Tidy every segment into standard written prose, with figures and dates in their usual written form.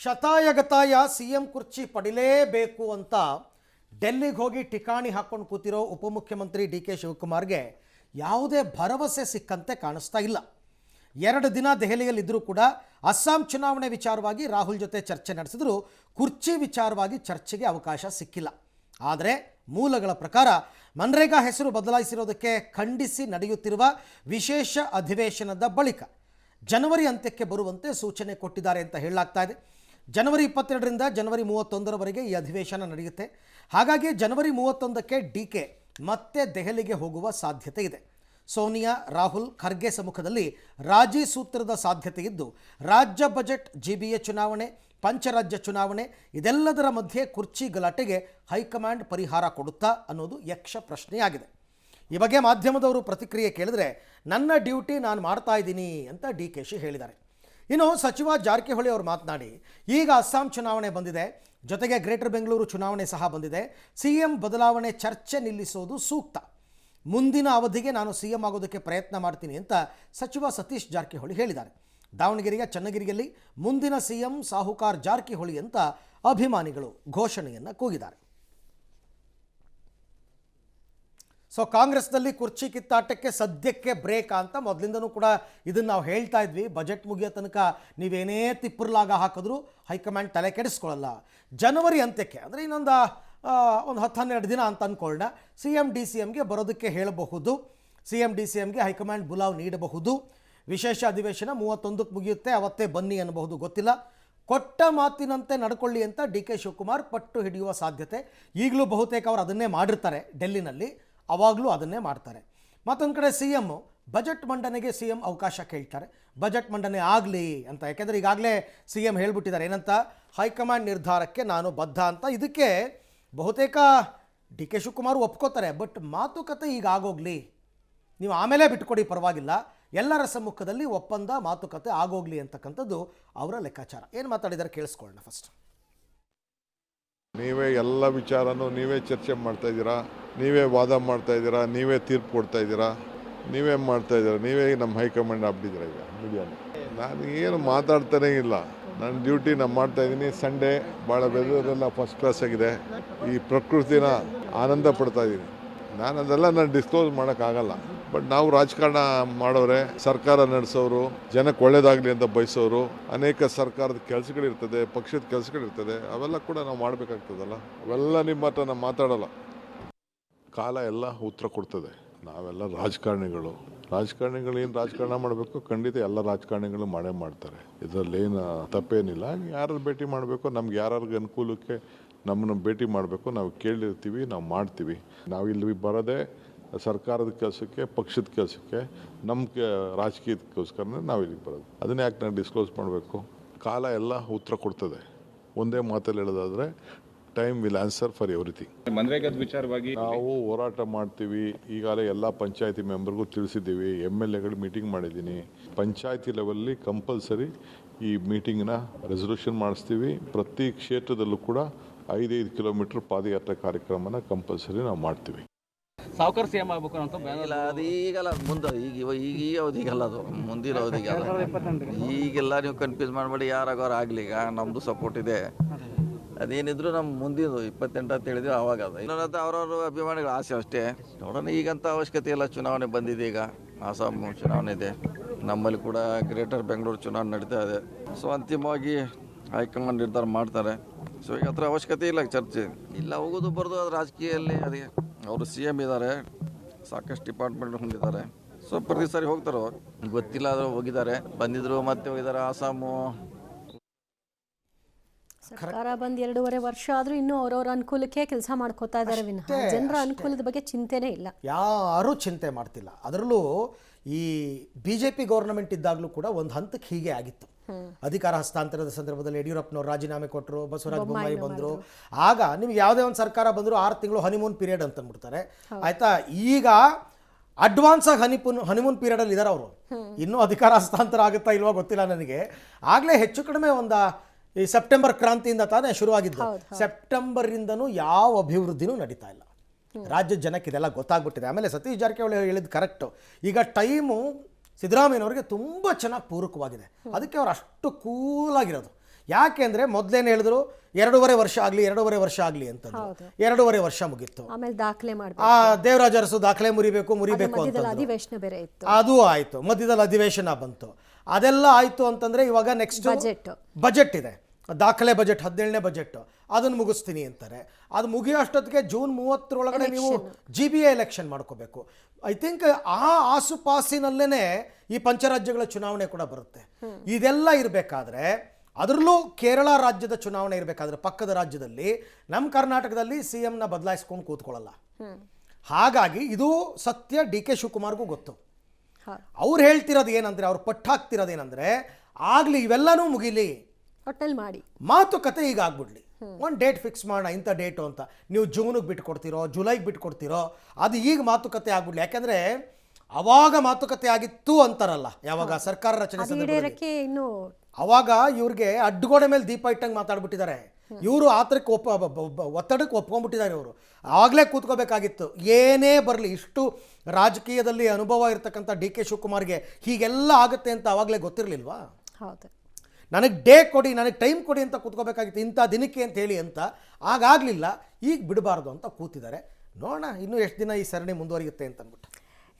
ಶತಾಯಗತಾಯ CM ಕುರ್ಚಿ ಪಡಿಲೇಬೇಕು ಅಂತ ಡೆಲ್ಲಿಗೆ ಹೋಗಿ ಠಿಕಾಣಿ ಹಾಕೊಂಡು ಕೂತಿರೋ ಉಪಮುಖ್ಯಮಂತ್ರಿ ಡಿ ಕೆ ಶಿವಕುಮಾರ್ಗೆ ಯಾವುದೇ ಭರವಸೆ ಸಿಕ್ಕಂತೆ ಕಾಣಿಸ್ತಾ ಇಲ್ಲ. 2 ದಿನ ದೆಹಲಿಯಲ್ಲಿದ್ದರೂ ಕೂಡ ಅಸ್ಸಾಂ ಚುನಾವಣೆ ವಿಚಾರವಾಗಿ ರಾಹುಲ್ ಜೊತೆ ಚರ್ಚೆ ನಡೆಸಿದ್ರು, ಕುರ್ಚಿ ವಿಚಾರವಾಗಿ ಚರ್ಚೆಗೆ ಅವಕಾಶ ಸಿಕ್ಕಿಲ್ಲ. ಆದರೆ ಮೂಲಗಳ ಪ್ರಕಾರ ಮನ್ರೇಗಾ ಹೆಸರು ಬದಲಾಯಿಸಿರೋದಕ್ಕೆ ಖಂಡಿಸಿ ನಡೆಯುತ್ತಿರುವ ವಿಶೇಷ ಅಧಿವೇಶನದ ಬಳಿಕ ಜನವರಿ ಅಂತ್ಯಕ್ಕೆ ಬರುವಂತೆ ಸೂಚನೆ ಕೊಟ್ಟಿದ್ದಾರೆ ಅಂತ ಹೇಳಲಾಗ್ತಾ ಇದೆ. ಜನವರಿ 22ರಿಂದ ಜನವರಿ 31ರವರೆಗೆ ಈ ಅಧಿವೇಶನ ನಡೆಯುತ್ತೆ. ಹಾಗಾಗಿ ಜನವರಿ 31ಕ್ಕೆ ಡಿಕೆ ಮತ್ತೆ ದೆಹಲಿಗೆ ಹೋಗುವ ಸಾಧ್ಯತೆ ಇದೆ. ಸೋನಿಯಾ, ರಾಹುಲ್, ಖರ್ಗೆ ಸಮ್ಮುಖದಲ್ಲಿ ರಾಜಿ ಸೂತ್ರದ ಸಾಧ್ಯತೆ ಇದ್ದು, ರಾಜ್ಯ ಬಜೆಟ್, ಜಿಬಿಎ ಚುನಾವಣೆ, ಪಂಚರಾಜ್ಯ ಚುನಾವಣೆ ಇದೆಲ್ಲದರ ಮಧ್ಯೆ ಕುರ್ಚಿ ಗಲಾಟೆಗೆ ಹೈಕಮಾಂಡ್ ಪರಿಹಾರ ಕೊಡುತ್ತಾ ಅನ್ನೋದು ಯಕ್ಷ ಪ್ರಶ್ನೆಯಾಗಿದೆ. ಈ ಬಗ್ಗೆ ಮಾಧ್ಯಮದವರು ಪ್ರತಿಕ್ರಿಯೆ ಕೇಳಿದ್ರೆ, ನನ್ನ ಡ್ಯೂಟಿ ನಾನು ಮಾಡ್ತಾ ಇದ್ದೀನಿ ಅಂತ DKಶಿ ಹೇಳಿದ್ದಾರೆ. ಇನ್ನು ಸಚಿವ ಜಾರಕಿಹೊಳಿ ಅವರು ಮಾತನಾಡಿ, ಈಗ ಅಸ್ಸಾಂ ಚುನಾವಣೆ ಬಂದಿದೆ, ಜೊತೆಗೆ ಗ್ರೇಟರ್ ಬೆಂಗಳೂರು ಚುನಾವಣೆ ಸಹ ಬಂದಿದೆ, ಸಿಎಂ ಬದಲಾವಣೆ ಚರ್ಚೆ ನಿಲ್ಲಿಸೋದು ಸೂಕ್ತ, ಮುಂದಿನ ಅವಧಿಗೆ ನಾನು ಸಿಎಂ ಆಗೋದಕ್ಕೆ ಪ್ರಯತ್ನ ಮಾಡ್ತೀನಿ ಅಂತ ಸಚಿವ ಸತೀಶ್ ಜಾರಕಿಹೊಳಿ ಹೇಳಿದ್ದಾರೆ. ದಾವಣಗೆರೆಯ ಚನ್ನಗಿರಿಯಲ್ಲಿ ಮುಂದಿನ ಸಿಎಂ ಸಾಹುಕಾರ್ ಜಾರಕಿಹೊಳಿ ಅಂತ ಅಭಿಮಾನಿಗಳು ಘೋಷಣೆಯನ್ನು ಕೂಗಿದ್ದಾರೆ. ಸೊ ಕಾಂಗ್ರೆಸ್ನಲ್ಲಿ ಕುರ್ಚಿ ಕಿತ್ತಾಟಕ್ಕೆ ಸದ್ಯಕ್ಕೆ ಬ್ರೇಕ್ ಅಂತ ಮೊದಲಿಂದನೂ ಕೂಡ ಇದನ್ನು ನಾವು ಹೇಳ್ತಾ ಇದ್ವಿ. ಬಜೆಟ್ ಮುಗಿಯೋ ತನಕ ನೀವೇನೇ ತಿಪ್ಪರ್ಲಾಗ ಹಾಕಿದ್ರೂ ಹೈಕಮಾಂಡ್ ತಲೆ ಕೆಡಿಸ್ಕೊಳ್ಳಲ್ಲ. ಜನವರಿ ಅಂತ್ಯಕ್ಕೆ ಅಂದರೆ ಇನ್ನೊಂದು 10-12 ದಿನ ಅಂತ ಅಂದ್ಕೊಳ್ಳೋಣ, CM DCMಗೆ ಬರೋದಕ್ಕೆ ಹೇಳಬಹುದು. CM DCMಗೆ ಹೈಕಮಾಂಡ್ ಬುಲಾವ್ ನೀಡಬಹುದು. ವಿಶೇಷ ಅಧಿವೇಶನ 31ಕ್ಕೆ ಮುಗಿಯುತ್ತೆ, ಅವತ್ತೇ ಬನ್ನಿ ಅನ್ನಬಹುದು, ಗೊತ್ತಿಲ್ಲ. ಕೊಟ್ಟ ಮಾತಿನಂತೆ ನಡ್ಕೊಳ್ಳಿ ಅಂತ DK ಶಿವಕುಮಾರ್ ಪಟ್ಟು ಹಿಡಿಯುವ ಸಾಧ್ಯತೆ. ಈಗಲೂ ಬಹುತೇಕ ಅವರು ಅದನ್ನೇ ಮಾಡಿರ್ತಾರೆ ಡೆಲ್ಲಿನಲ್ಲಿ, ಅವಾಗಲೂ ಅದನ್ನೇ ಮಾಡ್ತಾರೆ. ಮತ್ತೊಂದು ಕಡೆ CM ಬಜೆಟ್ ಮಂಡನೆಗೆ CM ಅವಕಾಶ ಕೇಳ್ತಾರೆ, ಬಜೆಟ್ ಮಂಡನೆ ಆಗಲಿ ಅಂತ. ಯಾಕೆಂದರೆ ಈಗಾಗಲೇ CM ಹೇಳ್ಬಿಟ್ಟಿದ್ದಾರೆ ಏನಂತ, ಹೈಕಮಾಂಡ್ ನಿರ್ಧಾರಕ್ಕೆ ನಾನು ಬದ್ಧ ಅಂತ. ಇದಕ್ಕೆ ಬಹುತೇಕ DK ಶಿವಕುಮಾರ್ ಒಪ್ಕೋತಾರೆ. ಬಟ್ ಮಾತುಕತೆ ಈಗ ಆಗೋಗಲಿ, ನೀವು ಆಮೇಲೆ ಬಿಟ್ಕೊಡಿ ಪರವಾಗಿಲ್ಲ, ಎಲ್ಲರ ಸಮ್ಮುಖದಲ್ಲಿ ಒಪ್ಪಂದ ಮಾತುಕತೆ ಆಗೋಗಲಿ ಅಂತಕ್ಕಂಥದ್ದು ಅವರ ಲೆಕ್ಕಾಚಾರ. ಏನು ಮಾತಾಡಿದ್ದಾರೆ ಕೇಳಿಸ್ಕೊಳ್ಳೋಣ ಫಸ್ಟ್. ನೀವೇ ಎಲ್ಲ ವಿಚಾರನೂ ನೀವೇ ಚರ್ಚೆ ಮಾಡ್ತಾ ಇದ್ದೀರಾ, ನೀವೇ ವಾದ ಮಾಡ್ತಾ ಇದ್ದೀರಾ, ನೀವೇ ತೀರ್ಪು ಕೊಡ್ತಾ ಇದ್ದೀರಾ, ನೀವೇ ಮಾಡ್ತಾ ಇದ್ದೀರಾ, ನೀವೇ ನಮ್ಮ ಹೈಕಮಾಂಡ್ ಆಗ್ಬಿಟ್ಟಿದ್ದೀರಾ. ಈಗ ಮೀಡಿಯಾನ ನಾನು ಏನು ಮಾತಾಡ್ತಾನೇ ಇಲ್ಲ, ನನ್ನ ಡ್ಯೂಟಿ ನಾನು ಮಾಡ್ತಾ ಇದ್ದೀನಿ. ಸಂಡೇ ಭಾಳ ವೆದರೆಲ್ಲ ಫಸ್ಟ್ ಕ್ಲಾಸ್ ಆಗಿದೆ, ಈ ಪ್ರಕೃತಿನ ಆನಂದ ಪಡ್ತಾ ಇದ್ದೀನಿ. ನಾನು ಡಿಸ್ಕ್ಲೋಸ್ ಮಾಡೋಕ್ಕಾಗಲ್ಲ. ಬಟ್ ನಾವು ರಾಜಕಾರಣ ಮಾಡೋರೆ, ಸರ್ಕಾರ ನಡೆಸೋರು, ಜನಕ್ಕೆ ಒಳ್ಳೇದಾಗಲಿ ಅಂತ ಬಯಸೋರು, ಅನೇಕ ಸರ್ಕಾರದ ಕೆಲಸಗಳಿರ್ತದೆ, ಪಕ್ಷದ ಕೆಲಸಗಳಿರ್ತದೆ, ಅವೆಲ್ಲ ಕೂಡ ನಾವು ಮಾಡಬೇಕಾಗ್ತದಲ್ಲ. ಅವೆಲ್ಲ ನಿಮ್ಮ ಹತ್ರ ನಾವು ಮಾತಾಡೋಲ್ಲ. ಕಾಲ ಎಲ್ಲ ಉತ್ತರ ಕೊಡ್ತದೆ. ನಾವೆಲ್ಲ ರಾಜಕಾರಣಿಗಳು ಏನು ರಾಜಕಾರಣ ಮಾಡಬೇಕು, ಖಂಡಿತ ಎಲ್ಲ ರಾಜಕಾರಣಿಗಳು ಮಾಡೇ ಮಾಡ್ತಾರೆ. ಇದರಲ್ಲೇನು ತಪ್ಪೇನಿಲ್ಲ. ಯಾರು ಭೇಟಿ ಮಾಡಬೇಕು, ನಮ್ಗೆ ಯಾರ್ಯಾರಿಗೆ ಅನುಕೂಲಕ್ಕೆ ನಮ್ಮನ್ನು ಭೇಟಿ ಮಾಡಬೇಕು, ನಾವು ಕೇಳಿರ್ತೀವಿ, ನಾವು ಮಾಡ್ತೀವಿ. ನಾವು ಇಲ್ಲಿ ಬರೋದೇ ಸರ್ಕಾರದ ಕೆಲಸಕ್ಕೆ, ಪಕ್ಷದ ಕೆಲಸಕ್ಕೆ, ನಮ್ಮ ರಾಜಕೀಯಕ್ಕೋಸ್ಕರನೇ ನಾವು ಇಲ್ಲಿಗೆ ಬರೋದು. ಅದನ್ನೇ ಯಾಕೆ ನಾನು ಡಿಸ್ಕ್ಲೋಸ್ ಮಾಡಬೇಕು? ಕಾಲ ಎಲ್ಲ ಉತ್ತರ ಕೊಡ್ತದೆ. ಒಂದೇ ಮಾತಲ್ಲಿ ಹೇಳೋದಾದರೆ, time will answer for everything. ಮನ್ರೇಗಾದ ವಿಚಾರವಾಗಿ ನಾವು ಹೋರಾಟ ಮಾಡ್ತೀವಿ. ಈಗಾಗಲೇ ಎಲ್ಲ ಪಂಚಾಯತಿ ಮೆಂಬರ್ಗೂ ತಿಳಿಸಿದ್ದೀವಿ, MLAಗಳು ಮೀಟಿಂಗ್ ಮಾಡಿದ್ದೀನಿ. ಪಂಚಾಯತಿ ಲೆವೆಲ್ಲಿ ಕಂಪಲ್ಸರಿ ಈ ಮೀಟಿಂಗ್ನ ರೆಸಲ್ಯೂಷನ್ ಮಾಡಿಸ್ತೀವಿ. ಪ್ರತಿ ಕ್ಷೇತ್ರದಲ್ಲೂ ಕೂಡ 5 ಕಿಲೋಮೀಟರ್ ಪಾದಯಾತ್ರೆ ಕಾರ್ಯಕ್ರಮನ ಕಂಪಲ್ಸರಿ ನಾವು ಮಾಡ್ತೀವಿ. ಸಾವುಕಾರ CM ಆಗಬೇಕು ಅಂತ ಇಲ್ಲ, ಅದು ಈಗಲ್ಲ, ಮುಂದೆ ಈಗ ಅವಧಿಗಲ್ಲ, ಅದು ಮುಂದಿನ ಅವಧಿಗಲ್ಲ. ಈಗೆಲ್ಲ ನೀವು ಕನ್ಫ್ಯೂಸ್ ಮಾಡಬೇಡಿ, ಯಾರಾಗೋರು ಆಗಲಿ. ಈಗ ನಮ್ಮದು ಸಪೋರ್ಟ್ ಇದೆ. ಅದೇನಿದ್ರು ನಮ್ಮ ಮುಂದಿನ 28 ಅಂತ ಹೇಳಿದ್ರೆ ಅವಾಗ ಅದು ಇನ್ನೊಂದು ಅವ್ರವ್ರ ಅಭಿಮಾನಿಗಳ ಆಸೆ ಅಷ್ಟೇ. ನೋಡೋಣ, ಈಗಂತ ಅವಶ್ಯಕತೆ ಇಲ್ಲ. ಚುನಾವಣೆ ಬಂದಿದೆ, ಈಗ ಅಸ್ಸಾಂ ಚುನಾವಣೆ ಇದೆ, ನಮ್ಮಲ್ಲಿ ಕೂಡ ಗ್ರೇಟರ್ ಬೆಂಗಳೂರು ಚುನಾವಣೆ ನಡೀತಾ ಇದೆ. ಸೊ ಅಂತಿಮವಾಗಿ ಹೈಕಮಾಂಡ್ ನಿರ್ಧಾರ ಮಾಡ್ತಾರೆ. ಸೊ ಈಗ ಹತ್ರ ಅವಶ್ಯಕತೆ ಇಲ್ಲ ಚರ್ಚೆ ಇಲ್ಲ. ಹೋಗೋದು ಬರೋದು ಅದು ರಾಜಕೀಯದಲ್ಲಿ. ಅದೇ ಅವರು CM ಇದ್ದಾರೆ, ಸಾಕಷ್ಟು ಡಿಪಾರ್ಟ್ಮೆಂಟ್ ಹೊಂದಿದ್ದಾರೆ. ಸೊ ಪ್ರತಿ ಸಾರಿ ಹೋಗ್ತಾರೋ ಗೊತ್ತಿಲ್ಲ, ಆದರೂ ಹೋಗಿದ್ದಾರೆ, ಬಂದಿದ್ರು, ಮತ್ತೆ ಹೋಗಿದ್ದಾರೆ. ಅಸ್ಸಾಮು ಸರ್ಕಾರ ಬಂದು 2.5 ವರ್ಷ ಆದರೂ ಇನ್ನೂ ಅವ್ರವ್ರ ಅನುಕೂಲಕ್ಕೆ ಕೆಲಸ ಮಾಡ್ಕೋತಾ ಇದ್ದಾರೆ ವಿನಃ ಜನರ ಅನುಕೂಲದ ಬಗ್ಗೆ ಚಿಂತೆನೇ ಇಲ್ಲ. ಯಾರೂ ಚಿಂತೆ ಮಾಡ್ತಿಲ್ಲ. ಅದರಲ್ಲೂ ಈ BJP ಗೌರ್ನಮೆಂಟ್ ಇದ್ದಾಗಲೂ ಕೂಡ ಒಂದು ಹಂತಕ್ಕೆ ಹೀಗೆ ಆಗಿತ್ತು. ಅಧಿಕಾರ ಹಸ್ತಾಂತರದ ಸಂದರ್ಭದಲ್ಲಿ ಯಡಿಯೂರಪ್ಪನವರು ರಾಜೀನಾಮೆ ಕೊಟ್ಟರು, ಬಸವರಾಜ ಬೊಮ್ಮಾಯಿ ಬಂದರು. ಆಗ ನಿಮ್ಗೆ ಯಾವುದೇ ಒಂದು ಸರ್ಕಾರ ಬಂದರೂ 6 ತಿಂಗಳು ಹನಿಮೂನ್ ಪೀರಿಯಡ್ ಅಂತ ಅಂದ್ಬಿಡ್ತಾರೆ, ಆಯಿತಾ. ಈಗ ಅಡ್ವಾನ್ಸ್ ಆಗಿ ಹನಿಮೂನ್ ಪೀರಿಯಡಲ್ಲಿ ಇದ್ದಾರೆ ಅವರು. ಇನ್ನೂ ಅಧಿಕಾರ ಹಸ್ತಾಂತರ ಆಗುತ್ತಾ ಇಲ್ವಾ ಗೊತ್ತಿಲ್ಲ ನನಗೆ. ಆಗಲೇ ಹೆಚ್ಚು ಕಡಿಮೆ ಒಂದು ಈ ಸೆಪ್ಟೆಂಬರ್ ಕ್ರಾಂತಿಯಿಂದ ತಾನೇ ಶುರುವಾಗಿದ್ದು. ಸೆಪ್ಟೆಂಬರಿಂದನೂ ಯಾವ ಅಭಿವೃದ್ಧಿನೂ ನಡೀತಾ ಇಲ್ಲ. ರಾಜ್ಯದ ಜನಕ್ಕೆ ಇದೆಲ್ಲ ಗೊತ್ತಾಗ್ಬಿಟ್ಟಿದೆ. ಆಮೇಲೆ ಸತೀಶ್ ಜಾರಕಿಹೊಳಿ ಹೇಳಿದ್ದು ಕರೆಕ್ಟು. ಈಗ ಟೈಮು ಸಿದ್ದರಾಮಯ್ಯನವ್ರಿಗೆ ತುಂಬ ಚೆನ್ನಾಗಿ ಪೂರಕವಾಗಿದೆ. ಅದಕ್ಕೆ ಅವ್ರು ಅಷ್ಟು ಕೂಲಾಗಿರೋದು. ಯಾಕೆ ಅಂದರೆ ಮೊದಲೇನು ಹೇಳಿದ್ರು 2.5 ವರ್ಷ ಆಗಲಿ 2.5 ವರ್ಷ ಆಗಲಿ ಅಂತಂದ್ರು. 2.5 ವರ್ಷ ಮುಗೀತು. ಆಮೇಲೆ ದಾಖಲೆ ಮಾಡಬೇಕು, ಆ ದೇವರಾಜ ಅರಸು ದಾಖಲೆ ಮುರಿಬೇಕು ಅಂತ ಅಧಿವೇಶನ ಬೇರೆ ಇತ್ತು, ಅದು ಆಯಿತು. ಮಧ್ಯದಲ್ಲಿ ಅಧಿವೇಶನ ಬಂತು. ಅದೆಲ್ಲ ಆಯಿತು ಅಂತಂದರೆ ಇವಾಗ ನೆಕ್ಸ್ಟ್ ಬಜೆಟ್ ಇದೆ, ದಾಖಲೆ ಬಜೆಟ್, 17ನೇ ಬಜೆಟ್, ಅದನ್ನು ಮುಗಿಸ್ತೀನಿ ಅಂತಾರೆ. ಅದು ಮುಗಿಯೋಷ್ಟೊತ್ತಿಗೆ ಜೂನ್ 30 ನೀವು GBA ಎಲೆಕ್ಷನ್ ಮಾಡ್ಕೋಬೇಕು. ಐ ಥಿಂಕ್ ಆ ಆಸುಪಾಸಿನಲ್ಲೇ ಈ ಪಂಚರಾಜ್ಯಗಳ ಚುನಾವಣೆ ಕೂಡ ಬರುತ್ತೆ. ಇದೆಲ್ಲ ಇರಬೇಕಾದ್ರೆ, ಅದರಲ್ಲೂ ಕೇರಳ ರಾಜ್ಯದ ಚುನಾವಣೆ ಇರಬೇಕಾದ್ರೆ ಪಕ್ಕದ ರಾಜ್ಯದಲ್ಲಿ ನಮ್ಮ ಕರ್ನಾಟಕದಲ್ಲಿ CMನ ಬದಲಾಯಿಸ್ಕೊಂಡು ಕೂತ್ಕೊಳ್ಳಲ್ಲ. ಹಾಗಾಗಿ ಇದು ಸತ್ಯ DK ಶಿವಕುಮಾರ್ಗೂ ಗೊತ್ತು. ಅವ್ರು ಹೇಳ್ತಿರೋದು ಏನಂದರೆ, ಅವ್ರು ಪಟ್ಟಾಕ್ತಿರೋದೇನೆಂದರೆ, ಆಗಲಿ ಇವೆಲ್ಲನೂ ಮುಗಿಲಿ, ಹೋಟೆಲ್ ಮಾಡಿ ಮಾತುಕತೆ ಈಗ ಆಗ್ಬಿಡ್ಲಿ, ಒಂದು ಡೇಟ್ ಫಿಕ್ಸ್ ಮಾಡೋಣ, ಇಂಥ ಡೇಟು ಅಂತ. ನೀವು ಜೂನಿಗೆ ಬಿಟ್ಕೊಡ್ತೀರೋ, ಜುಲೈಗೆ ಬಿಟ್ಕೊಡ್ತೀರೋ, ಅದು ಈಗ ಮಾತುಕತೆ ಆಗ್ಬಿಡ್ಲಿ. ಯಾಕೆಂದರೆ ಅವಾಗ ಮಾತುಕತೆ ಆಗಿತ್ತು ಅಂತಾರಲ್ಲ, ಯಾವಾಗ ಸರ್ಕಾರ ರಚನೆ ಸಂದರ್ಭದಲ್ಲಿ, ಅವಾಗ ಇವ್ರಿಗೆ ಅಡ್ಡಗೋಡೆ ಮೇಲೆ ದೀಪ ಇಟ್ಟಂಗೆ ಮಾತಾಡ್ಬಿಟ್ಟಿದ್ದಾರೆ. ಇವರು ಆತರಕ್ಕೆ ಒತ್ತಡಕ್ಕೆ ಒಪ್ಕೊಂಡ್ಬಿಟ್ಟಿದ್ದಾರೆ. ಇವರು ಆವಾಗಲೇ ಕೂತ್ಕೋಬೇಕಾಗಿತ್ತು. ಏನೇ ಬರಲಿ, ಇಷ್ಟು ರಾಜಕೀಯದಲ್ಲಿ ಅನುಭವ ಇರ್ತಕ್ಕಂಥ DK ಶಿವಕುಮಾರ್ಗೆ ಹೀಗೆಲ್ಲ ಆಗುತ್ತೆ ಅಂತ ಆವಾಗಲೇ ಗೊತ್ತಿರಲಿಲ್ವಾ? ಹೌದು, ನನಗೆ ಡೇ ಕೊಡಿ, ನನಗೆ ಟೈಮ್ ಕೊಡಿ ಅಂತ ಕೂತ್ಕೋಬೇಕಾಗಿತ್ತು, ಇಂಥ ದಿನಕ್ಕೆ ಅಂತ ಹೇಳಿ ಅಂತ. ಆಗಾಗಲಿಲ್ಲ, ಈಗ ಬಿಡಬಾರ್ದು ಅಂತ ಕೂತಿದ್ದಾರೆ. ನೋಡೋಣ ಇನ್ನೂ ಎಷ್ಟು ದಿನ ಈ ಸರಣಿ ಮುಂದುವರಿಯುತ್ತೆ ಅಂತ ಅಂದ್ಬಿಟ್ಟು.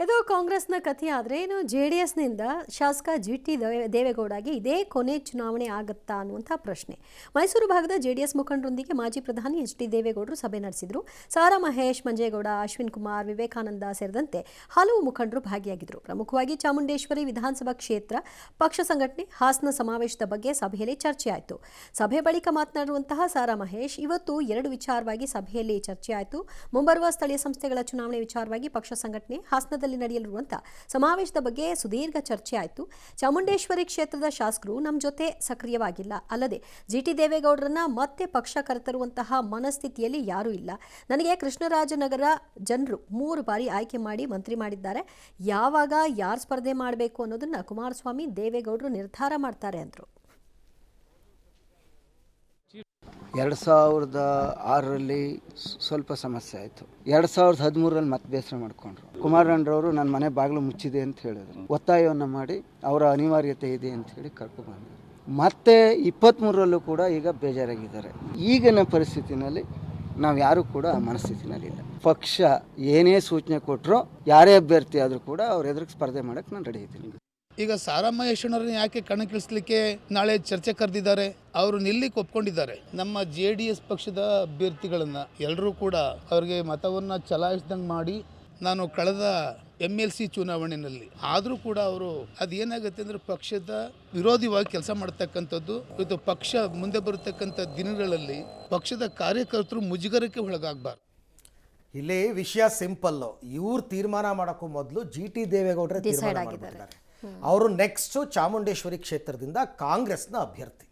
ಇದು ಕಾಂಗ್ರೆಸ್ನ ಕಥೆ. ಆದರೆ ಏನು JDSನಿಂದ ಶಾಸಕ GT ದೇವೇಗೌಡಗೆ ಇದೇ ಕೊನೆ ಚುನಾವಣೆ ಆಗುತ್ತಾ ಅನ್ನುವಂಥ ಪ್ರಶ್ನೆ. ಮೈಸೂರು ಭಾಗದ JDS ಮುಖಂಡರೊಂದಿಗೆ ಮಾಜಿ ಪ್ರಧಾನಿ HD ದೇವೇಗೌಡರು ಸಭೆ ನಡೆಸಿದರು. ಸಾರಾ ಮಹೇಶ್, ಮಂಜೇಗೌಡ, ಅಶ್ವಿನ್ ಕುಮಾರ್, ವಿವೇಕಾನಂದ ಸೇರಿದಂತೆ ಹಲವು ಮುಖಂಡರು ಭಾಗಿಯಾಗಿದ್ದರು. ಪ್ರಮುಖವಾಗಿ ಚಾಮುಂಡೇಶ್ವರಿ ವಿಧಾನಸಭಾ ಕ್ಷೇತ್ರ ಪಕ್ಷ ಸಂಘಟನೆ, ಹಾಸನ ಸಮಾವೇಶದ ಬಗ್ಗೆ ಸಭೆಯಲ್ಲಿ ಚರ್ಚೆ ಆಯಿತು. ಸಭೆ ಬಳಿಕ ಮಾತನಾಡುವಂತಹ ಸಾರಾ ಮಹೇಶ್, ಇವತ್ತು 2 ವಿಚಾರವಾಗಿ ಸಭೆಯಲ್ಲಿ ಚರ್ಚೆ ಆಯಿತು. ಮುಂಬರುವ ಸ್ಥಳೀಯ ಸಂಸ್ಥೆಗಳ ಚುನಾವಣೆ ವಿಚಾರವಾಗಿ ಪಕ್ಷ ಸಂಘಟನೆ, ಹಾಸನದಲ್ಲಿ ನಡೆಯಲಿರುವಂತಹ ಸಮಾವೇಶದ ಬಗ್ಗೆ ಸುದೀರ್ಘ ಚರ್ಚೆ ಆಯಿತು. ಚಾಮುಂಡೇಶ್ವರಿ ಕ್ಷೇತ್ರದ ಶಾಸಕರು ನಮ್ಮ ಜೊತೆ ಸಕ್ರಿಯವಾಗಿಲ್ಲ, ಅಲ್ಲದೆ GT ದೇವೇಗೌಡರನ್ನ ಮತ್ತೆ ಪಕ್ಷ ಕರೆತರುವಂತಹ ಮನಸ್ಥಿತಿಯಲ್ಲಿ ಯಾರೂ ಇಲ್ಲ. ನನಗೆ ಕೃಷ್ಣರಾಜನಗರ ಜನರು 3 ಬಾರಿ ಆಯ್ಕೆ ಮಾಡಿ ಮಂತ್ರಿ ಮಾಡಿದ್ದಾರೆ. ಯಾವಾಗ ಯಾರು ಸ್ಪರ್ಧೆ ಮಾಡಬೇಕು ಅನ್ನೋದನ್ನ ಕುಮಾರಸ್ವಾಮಿ, ದೇವೇಗೌಡರು ನಿರ್ಧಾರ ಮಾಡ್ತಾರೆ ಅಂದರು. 2006ರಲ್ಲಿ ಸ್ವಲ್ಪ ಸಮಸ್ಯೆ ಆಯಿತು. 2013ರಲ್ಲಿ ಮತ್ತೆ ಬೇಸರ ಮಾಡಿಕೊಂಡ್ರು. ಕುಮಾರಣ್ಣರವರು ನನ್ನ ಮನೆ ಬಾಗಿಲು ಮುಚ್ಚಿದೆ ಅಂತ ಹೇಳಿದ್ರು. ಒತ್ತಾಯವನ್ನು ಮಾಡಿ ಅವರ ಅನಿವಾರ್ಯತೆ ಇದೆ ಅಂತ ಹೇಳಿ ಕರ್ಕೊಬಂದರು. ಮತ್ತೆ 23ರಲ್ಲೂ ಕೂಡ ಈಗ ಬೇಜಾರಾಗಿದ್ದಾರೆ. ಈಗಿನ ಪರಿಸ್ಥಿತಿನಲ್ಲಿ ನಾವು ಯಾರೂ ಕೂಡ ಆ ಮನಸ್ಥಿತಿನಲ್ಲಿಲ್ಲ. ಪಕ್ಷ ಏನೇ ಸೂಚನೆ ಕೊಟ್ಟರು, ಯಾರೇ ಅಭ್ಯರ್ಥಿ ಆದರೂ ಕೂಡ ಅವ್ರ ಎದುರಿಗೆ ಸ್ಪರ್ಧೆ ಮಾಡೋಕ್ಕೆ ನಾನು ರೆಡಿ ಇದ್ದೀನಿ. ಈಗ ಸಾರಾ ಮಹೇಶ್ವರನ್ನ ಯಾಕೆ ಕಣಕ್ಕಿಳಿಸ್ಲಿಕ್ಕೆ ನಾಳೆ ಚರ್ಚೆ ಕರೆದಿದ್ದಾರೆ, ಅವರು ನಿಲ್ಲಿಕ್ಕೆ ಒಪ್ಕೊಂಡಿದ್ದಾರೆ. ನಮ್ಮ JDS ಪಕ್ಷದ ಅಭ್ಯರ್ಥಿಗಳನ್ನು ಎಲ್ಲರೂ ಕೂಡ ಅವ್ರಿಗೆ ಮತವನ್ನು ಚಲಾಯಿಸ್ದಂಗೆ ಮಾಡಿ, ನಾನು ಕಳೆದ MLC ಚುನಾವಣೆಯಲ್ಲಿ ಆದರೂ ಕೂಡ ಅವರು ಅದೇನಾಗುತ್ತೆ ಅಂದರೆ ಪಕ್ಷದ ವಿರೋಧಿವಾಗಿ ಕೆಲಸ ಮಾಡ್ತಕ್ಕಂಥದ್ದು. ಇವತ್ತು ಪಕ್ಷ ಮುಂದೆ ಬರತಕ್ಕಂಥ ದಿನಗಳಲ್ಲಿ ಪಕ್ಷದ ಕಾರ್ಯಕರ್ತರು ಮುಜುಗರಕ್ಕೆ ಒಳಗಾಗಬಾರ್ದು. ಇಲ್ಲಿ ವಿಷಯ ಸಿಂಪಲ್ಲು. ಇವ್ರು ತೀರ್ಮಾನ ಮಾಡೋಕ್ಕೂ ಮೊದಲು GT ದೇವೇಗೌಡರೇ ತೀರ್ಮಾನ ಮಾಡಿದ್ದಾರೆ. ಅವರು ನೆಕ್ಸ್ಟ್ ಚಾಮುಂಡೇಶ್ವರಿ ಕ್ಷೇತ್ರದಿಂದ ಕಾಂಗ್ರೆಸ್ನ ಅಭ್ಯರ್ಥಿ.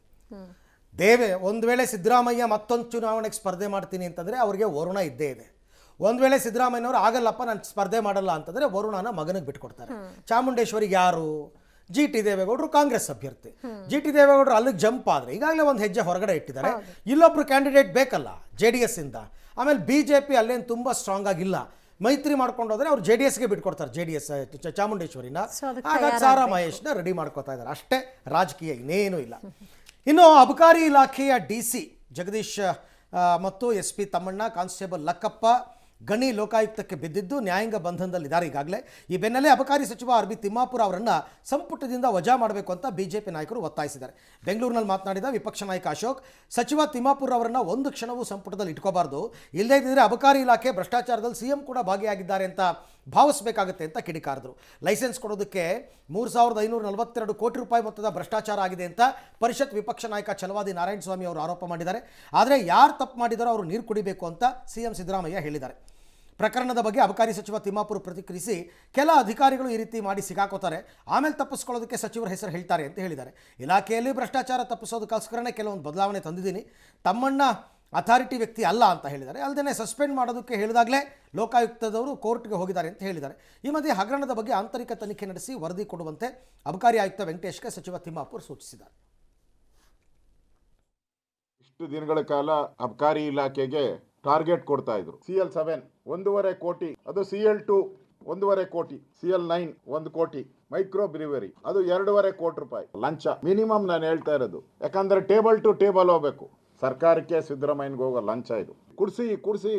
ಒಂದು ವೇಳೆ ಸಿದ್ದರಾಮಯ್ಯ ಮತ್ತೊಂದು ಚುನಾವಣೆಗೆ ಸ್ಪರ್ಧೆ ಮಾಡ್ತೀನಿ ಅಂತಂದರೆ ಅವ್ರಿಗೆ ವರುಣ ಇದ್ದೇ ಇದೆ. ಒಂದು ವೇಳೆ ಸಿದ್ದರಾಮಯ್ಯನವರು ಆಗಲ್ಲಪ್ಪ ನಾನು ಸ್ಪರ್ಧೆ ಮಾಡಲ್ಲ ಅಂತಂದರೆ ವರುಣನ ಮಗನಿಗೆ ಬಿಟ್ಕೊಡ್ತಾರೆ. ಚಾಮುಂಡೇಶ್ವರಿಗೆ ಯಾರು? GT ದೇವೇಗೌಡರು ಕಾಂಗ್ರೆಸ್ ಅಭ್ಯರ್ಥಿ. GT ದೇವೇಗೌಡರು ಅಲ್ಲಿಗೆ ಜಂಪ್ ಆದರೆ ಈಗಾಗಲೇ ಒಂದು ಹೆಜ್ಜೆ ಹೊರಗಡೆ ಇಟ್ಟಿದ್ದಾರೆ. ಇಲ್ಲೊಬ್ರು ಕ್ಯಾಂಡಿಡೇಟ್ ಬೇಕಲ್ಲ JDS ಇಂದ. ಆಮೇಲೆ BJP ಅಲ್ಲೇನು ತುಂಬ ಸ್ಟ್ರಾಂಗ್ ಆಗಿಲ್ಲ. ಮೈತ್ರಿ ಮಾಡ್ಕೊಂಡು ಹೋದರೆ ಅವ್ರು JDSಗೆ ಬಿಟ್ಕೊಡ್ತಾರೆ, JDS ಚಾಮುಂಡೇಶ್ವರಿನ. ಹಾಗಾಗಿ ಸಾರಾ ಮಹೇಶ್ನ ರೆಡಿ ಮಾಡ್ಕೋತಾ ಇದ್ದಾರೆ ಅಷ್ಟೇ, ರಾಜಕೀಯ ಇನ್ನೇನೂ ಇಲ್ಲ. ಇನ್ನು ಅಬಕಾರಿ ಇಲಾಖೆಯ DC ಜಗದೀಶ್ ಮತ್ತು SP ತಮ್ಮಣ್ಣ, ಕಾನ್ಸ್ಟೇಬಲ್ ಲಕ್ಕಪ್ಪ ಗಣಿ ಲೋಕಾಯುಕ್ತಕ್ಕೆ ಬಿದ್ದಿದ್ದು ನ್ಯಾಯಾಂಗ ಬಂಧನದಲ್ಲಿದ್ದಾರೆ ಈಗಾಗಲೇ. ಈ ಬೆನ್ನಲ್ಲೇ ಅಬಕಾರಿ ಸಚಿವ RB ತಿಮ್ಮಾಪುರ ಅವರನ್ನು ಸಂಪುಟದಿಂದ ವಜಾ ಮಾಡಬೇಕು ಅಂತ BJP ನಾಯಕರು ಒತ್ತಾಯಿಸಿದ್ದಾರೆ. ಬೆಂಗಳೂರಿನಲ್ಲಿ ಮಾತನಾಡಿದ ವಿಪಕ್ಷ ನಾಯಕ ಅಶೋಕ್, ಸಚಿವ ತಿಮ್ಮಾಪುರ ಅವರನ್ನು ಒಂದು ಕ್ಷಣವೂ ಸಂಪುಟದಲ್ಲಿ ಇಟ್ಕೋಬಾರ್ದು, ಇಲ್ಲದೇ ಇದ್ದರೆ ಅಬಕಾರಿ ಇಲಾಖೆ ಭ್ರಷ್ಟಾಚಾರದಲ್ಲಿ CM ಕೂಡ ಭಾಗಿಯಾಗಿದ್ದಾರೆ ಅಂತ ಭಾವಿಸಬೇಕಾಗುತ್ತೆ ಅಂತ ಕಿಡಿಕಾರಿದ್ರು. ಲೈಸೆನ್ಸ್ ಕೊಡೋದಕ್ಕೆ 3542 ಕೋಟಿ ರೂಪಾಯಿ ಮೊತ್ತದ ಭ್ರಷ್ಟಾಚಾರ ಆಗಿದೆ ಅಂತ ಪರಿಷತ್ ವಿಪಕ್ಷ ನಾಯಕ ಛಲವಾದಿ ನಾರಾಯಣಸ್ವಾಮಿ ಅವರು ಆರೋಪ ಮಾಡಿದ್ದಾರೆ. ಆದರೆ ಯಾರು ತಪ್ಪು ಮಾಡಿದಾರೋ ಅವರು ನೀರು ಕುಡಿಬೇಕು ಅಂತ CM ಸಿದ್ದರಾಮಯ್ಯ ಹೇಳಿದ್ದಾರೆ. ಪ್ರಕರಣದ ಬಗ್ಗೆ ಅಬಕಾರಿ ಸಚಿವ ತಿಮ್ಮಾಪುರ ಪ್ರತಿಕ್ರಿಯಿಸಿ, ಕೆಲ ಅಧಿಕಾರಿಗಳು ಈ ರೀತಿ ಮಾಡಿ ಸಿಗಾಕೋತಾರೆ, ಆಮೇಲೆ ತಪ್ಪಿಸ್ಕೊಳ್ಳೋದಕ್ಕೆ ಸಚಿವರ ಹೆಸರು ಹೇಳ್ತಾರೆ ಅಂತ ಹೇಳಿದ್ದಾರೆ. ಇಲಾಖೆಯಲ್ಲಿ ಭ್ರಷ್ಟಾಚಾರ ತಪ್ಪಿಸೋದಕ್ಕೋಸ್ಕರನೇ ಕೆಲವೊಂದು ಬದಲಾವಣೆ ತಂದಿದ್ದೀನಿ, ತಮ್ಮಣ್ಣ ಅಥಾರಿಟಿ ವ್ಯಕ್ತಿ ಅಲ್ಲ ಅಂತ ಹೇಳಿದ್ದಾರೆ. ಅಲ್ಲದೆ ಸಸ್ಪೆಂಡ್ ಮಾಡೋದಕ್ಕೆ ಹೇಳಿದಾಗಲೇ ಲೋಕಾಯುಕ್ತದವರು ಕೋರ್ಟ್ಗೆ ಹೋಗಿದ್ದಾರೆ ಅಂತ ಹೇಳಿದ್ದಾರೆ. ಈ ಮಧ್ಯೆ ಹಗರಣದ ಬಗ್ಗೆ ಆಂತರಿಕ ತನಿಖೆ ನಡೆಸಿ ವರದಿ ಕೊಡುವಂತೆ ಅಬಕಾರಿ ಆಯುಕ್ತ ವೆಂಕಟೇಶ್ಗೆ ಸಚಿವ ತಿಮ್ಮಾಪುರ್ ಸೂಚಿಸಿದ್ದಾರೆ. ಇಷ್ಟು ದಿನಗಳ ಕಾಲ ಅಬಕಾರಿ ಇಲಾಖೆಗೆ ಟಾರ್ಗೆಟ್ ಕೊಡ್ತಾ ಇದ್ರು. CL7 1.5 ಕೋಟಿ, ಅದು CL2 1.5 ಕೋಟಿ, CL9 1 ಕೋಟಿ, ಮೈಕ್ರೋ ಬ್ರಿವರಿ, ಅದು 2.5 ಕೋಟಿ ರೂಪಾಯಿ ಲಂಚ ಮಿನಿಮಮ್. ನಾನು ಹೇಳ್ತಾ ಇರೋದು ಯಾಕಂದ್ರೆ ಟೇಬಲ್ ಟು ಟೇಬಲ್ ಹೋಗ್ಬೇಕು. ಸರ್ಕಾರಕ್ಕೆ ಸಿದ್ದರಾಮಯ್ಯನಿಗೆ ಹೋಗೋ ಲಂಚ ಇದು.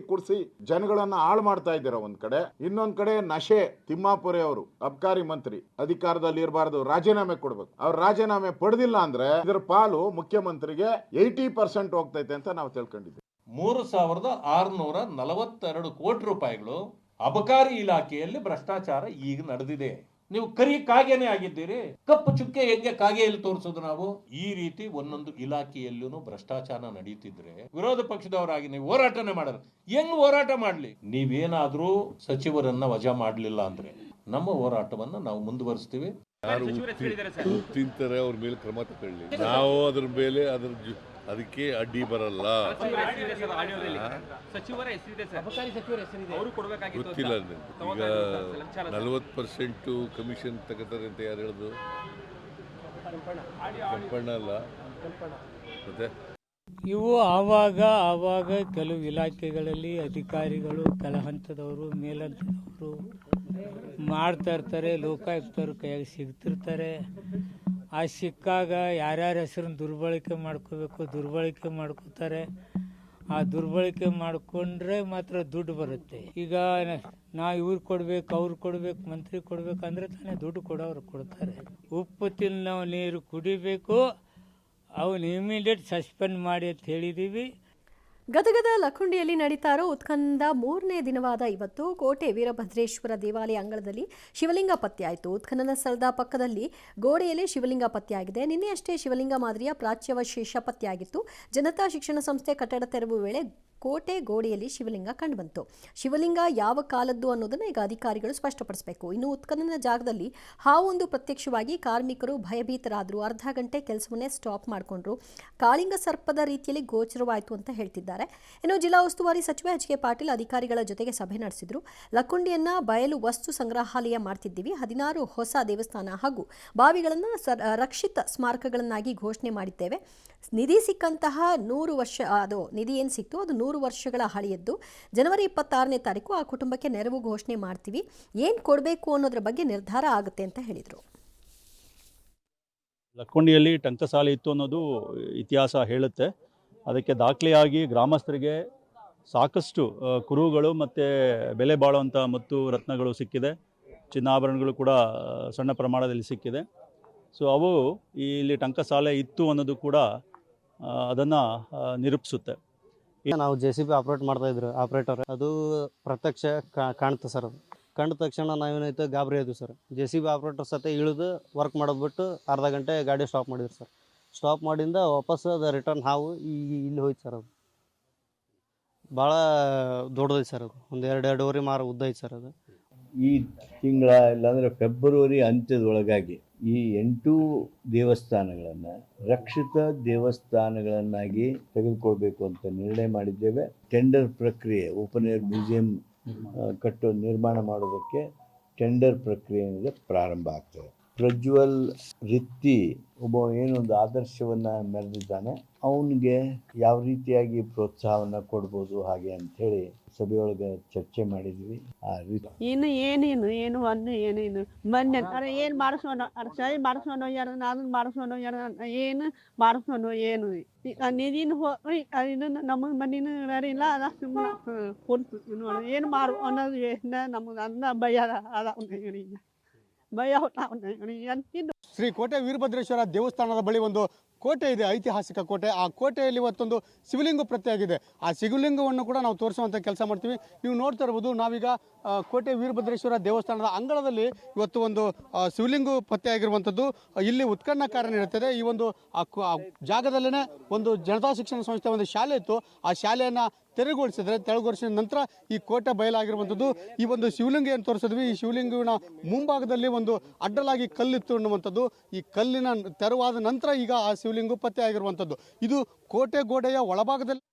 ಕುಡ್ಸಿ ಜನಗಳನ್ನ ಹಾಳು ಮಾಡ್ತಾ ಇದ್ದೀರಾ ಒಂದ್ ಕಡೆ. ಇನ್ನೊಂದ್ ಕಡೆ ನಶೆ. ತಿಮ್ಮಾಪುರೆ ಅವರು ಅಬ್ಕಾರಿ ಮಂತ್ರಿ, ಅಧಿಕಾರದಲ್ಲಿ ಇರಬಾರ್ದು, ರಾಜೀನಾಮೆ ಕೊಡ್ಬೇಕು. ಅವ್ರು ರಾಜೀನಾಮೆ ಪಡೆದಿಲ್ಲ ಅಂದ್ರೆ ಇದರ ಪಾಲು ಮುಖ್ಯಮಂತ್ರಿಗೆ 80% ಹೋಗ್ತೈತೆ ಅಂತ ನಾವು ತಿಳ್ಕೊಂಡಿದ್ದೀವಿ. 3642 ಕೋಟಿ ರೂಪಾಯಿಗಳು ಅಬಕಾರಿ ಇಲಾಖೆಯಲ್ಲಿ ಭ್ರಷ್ಟಾಚಾರ ಈಗ ನಡೆದಿದೆ. ನೀವು ಕರಿ ಕಾಗೆನೇ ಆಗಿದ್ದೀರಿ. ಕಪ್ಪು ಚುಕ್ಕೆ ಹೆಂಗೆ ಕಾಗೆಯಲ್ಲಿ ತೋರಿಸೋದು ನಾವು? ಈ ರೀತಿ ಒಂದೊಂದು ಇಲಾಖೆಯಲ್ಲೂ ಭ್ರಷ್ಟಾಚಾರ ನಡೀತಿದ್ರೆ ವಿರೋಧ ಪಕ್ಷದವರಾಗಿ ನೀವು ಹೋರಾಟನೇ ಮಾಡೋದು. ಹೆಂಗ್ ಹೋರಾಟ ಮಾಡ್ಲಿ? ನೀವೇನಾದ್ರೂ ಸಚಿವರನ್ನ ವಜಾ ಮಾಡ್ಲಿಲ್ಲ ಅಂದ್ರೆ ನಮ್ಮ ಹೋರಾಟವನ್ನ ನಾವು ಮುಂದುವರಿಸ್ತೀವಿ. ಯಾರು ತಿಂತಾರೆ ಅವ್ರ ಮೇಲೆ ಕ್ರಮ ತಗೊಳ್ಳಿ. ನಾವು ಅದ್ರ ಮೇಲೆ ಅದಕ್ಕೆ ಅಡ್ಡಿ ಬರಲ್ಲ. ಗೊತ್ತಿಲ್ಲ ಈಗ 40% ಕಮಿಷನ್ ತಗೋತಾರೆ ಅಂತ ಯಾರು ಹೇಳುದು? ಕೆಂಪಣ್ಣ ಅಲ್ಲ ಮತ್ತೆ ಇವು ಆವಾಗ ಕೆಲವು ಇಲಾಖೆಗಳಲ್ಲಿ ಅಧಿಕಾರಿಗಳು ಕೆಳ ಹಂತದವರು ಮೇಲಂತದವರು ಮಾಡ್ತಾ ಇರ್ತಾರೆ. ಲೋಕಾಯುಕ್ತರು ಕೈಯಾಗಿ ಸಿಗ್ತಿರ್ತಾರೆ. ಆ ಸಿಕ್ಕಾಗ ಯಾರ್ಯಾರ ಹೆಸರನ್ನು ದುರ್ಬಳಕೆ ಮಾಡ್ಕೋತಾರೆ. ಆ ದುರ್ಬಳಕೆ ಮಾಡಿಕೊಂಡ್ರೆ ಮಾತ್ರ ದುಡ್ಡು ಬರುತ್ತೆ. ಈಗ ನಾವು ಇವ್ರು ಕೊಡ್ಬೇಕು, ಅವ್ರು ಕೊಡ್ಬೇಕು, ಮಂತ್ರಿ ಕೊಡ್ಬೇಕಂದ್ರೆ ತಾನೇ ದುಡ್ಡು ಕೊಡೋರು ಕೊಡ್ತಾರೆ. ಉಪ್ಪು ತಿನ್ನೋ ನೀರು ಕುಡಿಬೇಕು, ಅವನು ಇಮಿಡಿಯೇಟ್ ಸಸ್ಪೆಂಡ್ ಮಾಡಿ ಅಂತ ಹೇಳಿದ್ದೀವಿ. ಗದಗದ ಲಕ್ಕುಂಡಿಯಲ್ಲಿ ನಡೀತಾ ಇರೋ ಉತ್ಖನನದ 3ನೇ ದಿನವಾದ ಇವತ್ತು ಕೋಟೆ ವೀರಭದ್ರೇಶ್ವರ ದೇವಾಲಯ ಅಂಗಳದಲ್ಲಿ ಶಿವಲಿಂಗ ಪತ್ತೆಯಾಯಿತು. ಉತ್ಖನನ ಸ್ಥಳದ ಪಕ್ಕದಲ್ಲಿ ಗೋಡೆಯಲ್ಲಿ ಶಿವಲಿಂಗ ಪತ್ತೆಯಾಗಿದೆ. ನಿನ್ನೆಯಷ್ಟೇ ಶಿವಲಿಂಗ ಮಾದರಿಯ ಪ್ರಾಚ್ಯವಶೇಷ ಪತ್ತೆಯಾಗಿತ್ತು. ಜನತಾ ಶಿಕ್ಷಣ ಸಂಸ್ಥೆ ಕಟ್ಟಡ ತೆರವು ವೇಳೆ ಕೋಟೆ ಗೋಡೆಯಲ್ಲಿ ಶಿವಲಿಂಗ ಕಂಡುಬಂತು. ಶಿವಲಿಂಗ ಯಾವ ಕಾಲದ್ದು ಅನ್ನೋದನ್ನು ಈಗ ಅಧಿಕಾರಿಗಳು ಸ್ಪಷ್ಟಪಡಿಸಬೇಕು. ಇನ್ನು ಉತ್ಖನನ ಜಾಗದಲ್ಲಿ ಹಾವೊಂದು ಪ್ರತ್ಯಕ್ಷವಾಗಿ ಕಾರ್ಮಿಕರು ಭಯಭೀತರಾದರು. ಅರ್ಧ ಗಂಟೆ ಕೆಲಸವನ್ನೇ ಸ್ಟಾಪ್ ಮಾಡಿಕೊಂಡ್ರು. ಕಾಳಿಂಗ ಸರ್ಪದ ರೀತಿಯಲ್ಲಿ ಗೋಚರವಾಯಿತು ಅಂತ ಹೇಳ್ತಿದ್ದಾರೆ. ಇನ್ನು ಜಿಲ್ಲಾ ಉಸ್ತುವಾರಿ ಸಚಿವ ಎಚ್ ಕೆ ಪಾಟೀಲ್ ಅಧಿಕಾರಿಗಳ ಜೊತೆಗೆ ಸಭೆ ನಡೆಸಿದ್ರು. ಲಕ್ಕುಂಡಿಯನ್ನ ಬಯಲು ವಸ್ತು ಸಂಗ್ರಹಾಲಯ ಮಾಡ್ತಿದ್ದೀವಿ. 16 ಹೊಸ ದೇವಸ್ಥಾನ ಹಾಗೂ ಬಾವಿಗಳನ್ನು ರಕ್ಷಿತ ಸ್ಮಾರಕಗಳನ್ನಾಗಿ ಘೋಷಣೆ ಮಾಡಿದ್ದೇವೆ. ನಿಧಿ ಸಿಕ್ಕಂತಹ 100 ವರ್ಷ ನಿಧಿ ಏನು ಸಿಕ್ತು ಅದು 100 ವರ್ಷಗಳ ಹಳೆಯದ್ದು. ಜನವರಿ 26ನೇ ತಾರೀಕು ಆ ಕುಟುಂಬಕ್ಕೆ ನೆರವು ಘೋಷಣೆ ಮಾಡ್ತೀವಿ. ಏನು ಕೊಡಬೇಕು ಅನ್ನೋದ್ರ ಬಗ್ಗೆ ನಿರ್ಧಾರ ಆಗುತ್ತೆ ಅಂತ ಹೇಳಿದರು. ಲಕ್ಕುಂಡಿಯಲ್ಲಿ ಟಂಕಸಾಲೆ ಇತ್ತು ಅನ್ನೋದು ಇತಿಹಾಸ ಹೇಳುತ್ತೆ. ಅದಕ್ಕೆ ದಾಖಲೆಯಾಗಿ ಗ್ರಾಮಸ್ಥರಿಗೆ ಸಾಕಷ್ಟು ಕುರುಹುಗಳು ಮತ್ತು ಬೆಲೆ ಬಾಳುವಂಥ ಮತ್ತು ರತ್ನಗಳು ಸಿಕ್ಕಿದೆ. ಚಿನ್ನಾಭರಣಗಳು ಕೂಡ ಸಣ್ಣ ಪ್ರಮಾಣದಲ್ಲಿ ಸಿಕ್ಕಿದೆ. ಸೊ ಅವು ಇಲ್ಲಿ ಟಂಕಸಾಲೆ ಇತ್ತು ಅನ್ನೋದು ಕೂಡ ಅದನ್ನು ನಿರೂಪಿಸುತ್ತೆ. ನಾವು JCB ಆಪ್ರೇಟ್ ಮಾಡ್ತಾಯಿದ್ರು ಆಪ್ರೇಟರ್, ಅದು ಪ್ರತ್ಯಕ್ಷ ಕಾಣ್ತು ಸರ್. ಅದು ಕಂಡ ತಕ್ಷಣ ನಾವೇನಾಯ್ತು ಗಾಬರಿ ಆದ್ವಿ ಸರ್. JCB ಆಪ್ರೇಟರ್ ಸತೆ ಇಳಿದು ವರ್ಕ್ ಮಾಡೋದು ಬಿಟ್ಟು ಅರ್ಧ ಗಂಟೆ ಗಾಡಿ ಸ್ಟಾಪ್ ಮಾಡಿದ್ರು ಸರ್. ಸ್ಟಾಪ್ ಮಾಡಿಂದ ವಾಪಸ್ ಅದು ರಿಟರ್ನ್ ಹಾವು ಇಲ್ಲಿ ಹೋಯ್ತು ಸರ್. ಅದು ಭಾಳ ದೊಡ್ಡದೈತೆ ಸರ್. ಅದು ಒಂದು 2-2.5 ಮಾರು ಉದ್ದ ಐತೆ ಸರ್. ಅದು ಈ ತಿಂಗಳ ಇಲ್ಲಾಂದರೆ ಫೆಬ್ರವರಿ ಅಂತ್ಯದೊಳಗಾಗಿ ಈ 8 ದೇವಸ್ಥಾನಗಳನ್ನು ರಕ್ಷಿತ ದೇವಸ್ಥಾನಗಳನ್ನಾಗಿ ತೆಗೆದುಕೊಳ್ಬೇಕು ಅಂತ ನಿರ್ಣಯ ಮಾಡಿದ್ದೇವೆ. ಟೆಂಡರ್ ಪ್ರಕ್ರಿಯೆ ಓಪನ್ ಏರ್ ಮ್ಯೂಸಿಯಂ ನಿರ್ಮಾಣ ಮಾಡೋದಕ್ಕೆ ಟೆಂಡರ್ ಪ್ರಕ್ರಿಯೆ ಏನಿದೆ ಪ್ರಾರಂಭ ಆಗ್ತದೆ. ಪ್ರಜ್ವಲ್ ರಿತ್ತಿ ಒಬ್ಬ ಏನೊಂದು ಆದರ್ಶವನ್ನು ಮೆರೆದಿದ್ದಾನೆ, ಅವನಿಗೆ ಯಾವ ರೀತಿಯಾಗಿ ಪ್ರೋತ್ಸಾಹವನ್ನು ಕೊಡ್ಬೋದು ಹಾಗೆ ಅಂಥೇಳಿ ಸಭೆಯೊಳಗೆ ಚರ್ಚೆ ಮಾಡಿದ್ವಿ. ಏನು ಮೊನ್ನೆ ಏನು ಮಾಡಿಸೋಣ ಸೈ ಮಾಡಿಸೋಣ ಯಾರು ನಾನು ಮಾಡಿಸೋಣ ಯಾರು ಏನು ಮಾಡಿಸೋಣ ಏನು ನಿಧಿನ ಇದನ್ನು ನಮ್ಮ ಮನೇನು ಬೇರೆ ಇಲ್ಲ. ಅದ ಸುಮ್ಮನೆ ಕೊಡ್ತು ನೋಡಿ ಏನು ಮಾಡು ಅನ್ನೋದು ನಮಗೆ ಅನ್ನ ಭಯ ಅದ ಭಯ ಅಂತಿದ್ದು. ಶ್ರೀ ಕೋಟೆ ವೀರಭದ್ರೇಶ್ವರ ದೇವಸ್ಥಾನದ ಬಳಿ ಒಂದು ಕೋಟೆ ಇದೆ, ಐತಿಹಾಸಿಕ ಕೋಟೆ. ಆ ಕೋಟೆಯಲ್ಲಿ ಇವತ್ತೊಂದು ಶಿವಲಿಂಗ ಪ್ರತ್ಯೇಕಿದೆ. ಆ ಶಿವಲಿಂಗವನ್ನು ಕೂಡ ನಾವು ತೋರಿಸುವಂಥ ಕೆಲಸ ಮಾಡ್ತೀವಿ. ನೀವು ನೋಡ್ತಾ ಇರ್ಬೋದು, ನಾವೀಗ ಕೋಟೆ ವೀರಭದ್ರೇಶ್ವರ ದೇವಸ್ಥಾನದ ಅಂಗಳದಲ್ಲಿ ಇವತ್ತು ಒಂದು ಶಿವಲಿಂಗ ಪತ್ತೆಯಾಗಿರುವಂಥದ್ದು. ಇಲ್ಲಿ ಉತ್ಖನನ ಕಾರ್ಯ ನಡೆಯುತ್ತದೆ. ಈ ಒಂದು ಜಾಗದಲ್ಲೇ ಒಂದು ಜನತಾ ಶಿಕ್ಷಣ ಸಂಸ್ಥೆ ಒಂದು ಶಾಲೆ ಇತ್ತು. ಆ ಶಾಲೆಯನ್ನು ತೆರವುಗೊಳಿಸಿದ ನಂತರ ಈ ಕೋಟೆ ಬಯಲಾಗಿರುವಂಥದ್ದು. ಈ ಒಂದು ಶಿವಲಿಂಗ ಏನು ತೋರಿಸಿದ್ವಿ, ಈ ಶಿವಲಿಂಗನ ಮುಂಭಾಗದಲ್ಲಿ ಒಂದು ಅಡ್ಡಲಾಗಿ ಕಲ್ಲಿತ್ತು ಅನ್ನುವಂಥದ್ದು. ಈ ಕಲ್ಲಿನ ತೆರವಾದ ನಂತರ ಈಗ ಆ ಶಿವಲಿಂಗ ಪತ್ತೆ ಆಗಿರುವಂಥದ್ದು. ಇದು ಕೋಟೆ ಗೋಡೆಯ ಒಳಭಾಗದಲ್ಲಿ